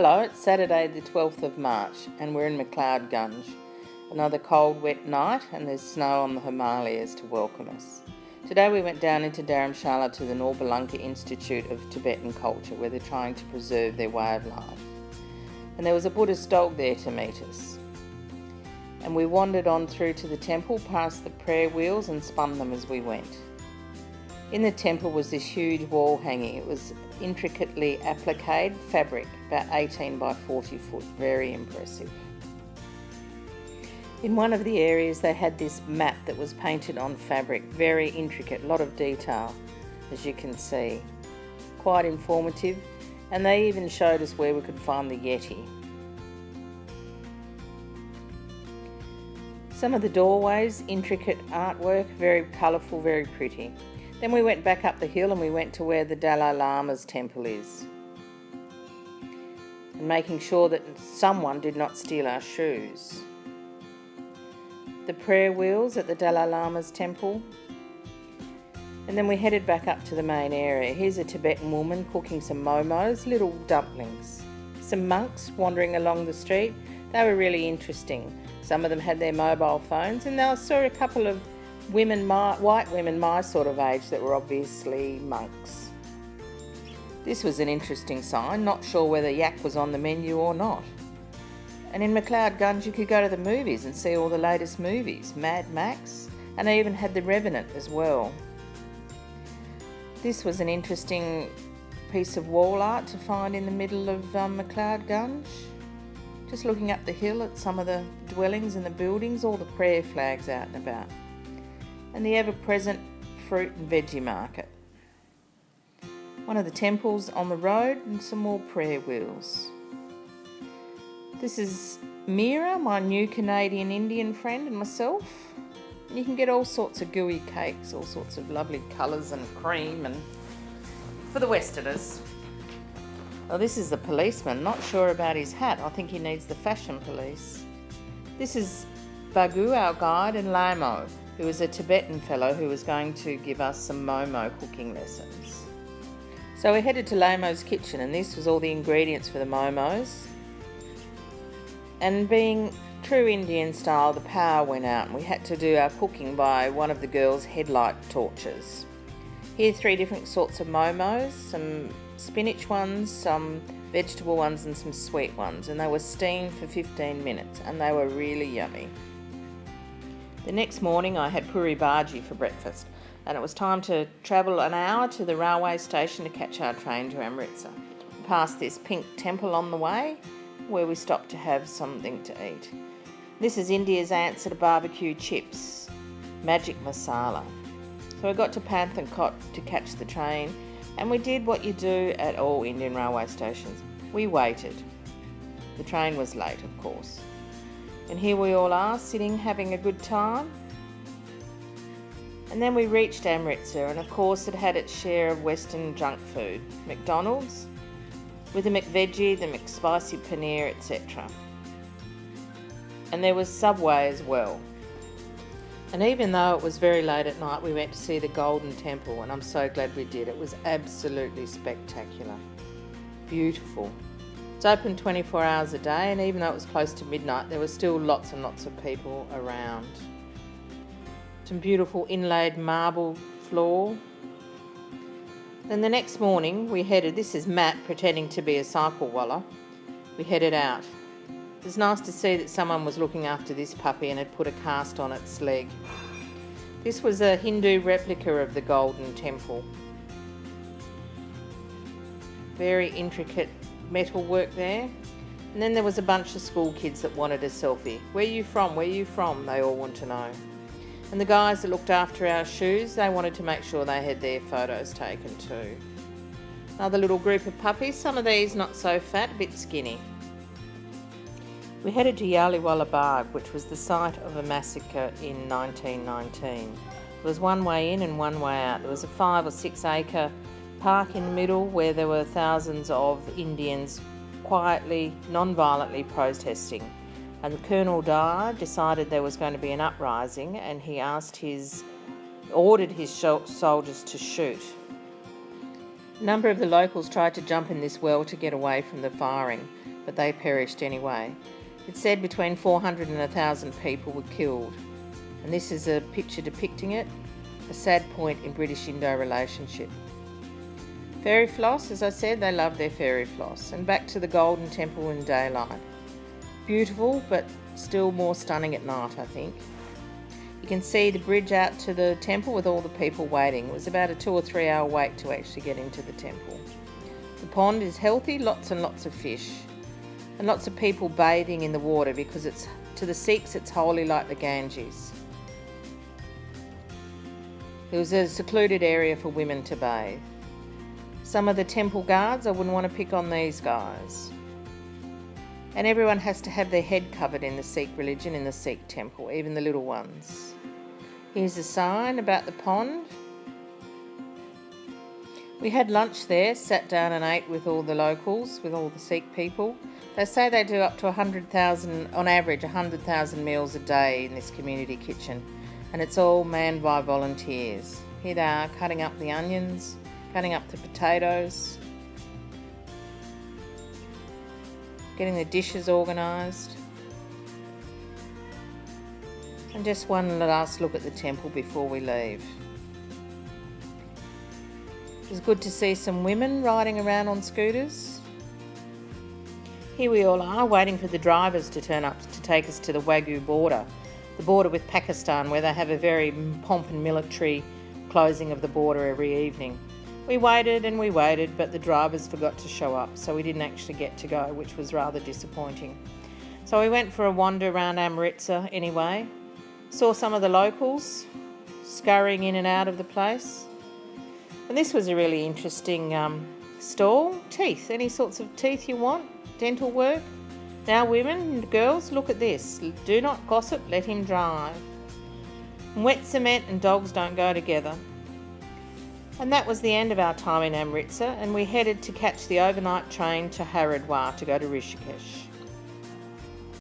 Hello, it's Saturday the 12th of March and we're in McLeod. Another cold, wet night and there's snow on the Himalayas to welcome us. Today we went down into Dharamshala to the Norbulunga Institute of Tibetan Culture where they're trying to preserve their way of life. And there was a Buddhist dog there to meet us. And we wandered on through to the temple, past the prayer wheels and spun them as we went. In the temple was this huge wall hanging. It was intricately appliqued fabric, about 18 by 40 foot, very impressive. In one of the areas they had this map that was painted on fabric, very intricate, a lot of detail, as you can see. Quite informative, and they even showed us where we could find the Yeti. Some of the doorways, intricate artwork, very colourful, very pretty. Then we went back up the hill and we went to where the Dalai Lama's temple is. And making sure that someone did not steal our shoes. The prayer wheels at the Dalai Lama's temple. And then we headed back up to the main area. Here's a Tibetan woman cooking some momos, little dumplings. Some monks wandering along the street. They were really interesting. Some of them had their mobile phones, and I saw a couple of white women my sort of age that were obviously monks. This was an interesting sign, not sure whether yak was on the menu or not. And in McLeod you could go to the movies and see all the latest movies, Mad Max, and they even had The Revenant as well. This was an interesting piece of wall art to find in the middle of McLeod. Just looking up the hill at some of the dwellings and the buildings, all the prayer flags out and about. And the ever-present fruit and veggie market. One of the temples on the road and some more prayer wheels. This is Mira, my new Canadian Indian friend, and myself. And you can get all sorts of gooey cakes, all sorts of lovely colours and cream, and for the Westerners. Well, this is the policeman, not sure about his hat. I think he needs the fashion police. This is Bagu, our guide, and Lamo, who was a Tibetan fellow who was going to give us some momo cooking lessons. So we headed to Lamo's kitchen, and this was all the ingredients for the momos. And being true Indian style, the power went out and we had to do our cooking by one of the girls' headlight torches. Here 3 different sorts of momos, some spinach ones, some vegetable ones and some sweet ones, and they were steamed for 15 minutes and they were really yummy. The next morning I had puri bhaji for breakfast, and it was time to travel an hour to the railway station to catch our train to Amritsar. Past this pink temple on the way, where we stopped to have something to eat. This is India's answer to barbecue chips, magic masala. So I got to Panthankot to catch the train, and we did what you do at all Indian railway stations. We waited. The train was late, of course. And here we all are, sitting, having a good time. And then we reached Amritsar, and of course it had its share of Western junk food. McDonald's, with the McVeggie, the McSpicy Paneer, etc. And there was Subway as well. And even though it was very late at night, we went to see the Golden Temple, and I'm so glad we did. It was absolutely spectacular. Beautiful. It's open 24 hours a day, and even though it was close to midnight, there were still lots and lots of people around. Some beautiful inlaid marble floor. Then the next morning we headed, this is Matt pretending to be a cycle walla, we headed out. It was nice to see that someone was looking after this puppy and had put a cast on its leg. This was a Hindu replica of the Golden Temple. Very intricate metal work there. And then there was a bunch of school kids that wanted a selfie. Where you from? Where you from? They all want to know. And the guys that looked after our shoes, they wanted to make sure they had their photos taken too. Another little group of puppies, some of these not so fat, a bit skinny. We headed to Yaliwala Bagh, which was the site of a massacre in 1919. There was one way in and one way out. There was a 5 or 6 acre park in the middle where there were thousands of Indians quietly, non-violently protesting. And Colonel Dyer decided there was going to be an uprising, and he ordered his soldiers to shoot. A number of the locals tried to jump in this well to get away from the firing, but they perished anyway. It said between 400 and 1,000 people were killed. And this is a picture depicting it, a sad point in British-Indo relationship. Fairy floss, as I said, they love their fairy floss. And back to the Golden Temple in daylight. Beautiful, but still more stunning at night, I think. You can see the bridge out to the temple with all the people waiting. It was about a 2 or 3 hour wait to actually get into the temple. The pond is healthy, lots and lots of fish. And lots of people bathing in the water because to the Sikhs it's holy like the Ganges. It was a secluded area for women to bathe. Some of the temple guards, I wouldn't want to pick on these guys. And everyone has to have their head covered in the Sikh religion, in the Sikh temple, even the little ones. Here's a sign about the pond. We had lunch there, sat down and ate with all the locals, with all the Sikh people. They say they do up to 100,000, on average, 100,000 meals a day in this community kitchen. And it's all manned by volunteers. Here they are, cutting up the onions, cutting up the potatoes, getting the dishes organised. And just one last look at the temple before we leave. It was good to see some women riding around on scooters. Here we all are, waiting for the drivers to turn up to take us to the Wagyu border, the border with Pakistan, where they have a very pomp and military closing of the border every evening. We waited and we waited, but the drivers forgot to show up, so we didn't actually get to go, which was rather disappointing. So we went for a wander around Amritsar anyway. Saw some of the locals scurrying in and out of the place. And this was a really interesting stall. Teeth, any sorts of teeth you want, dental work. Now women and girls, look at this. Do not gossip, let him drive. And wet cement and dogs don't go together. And that was the end of our time in Amritsar, and we headed to catch the overnight train to Haridwar to go to Rishikesh.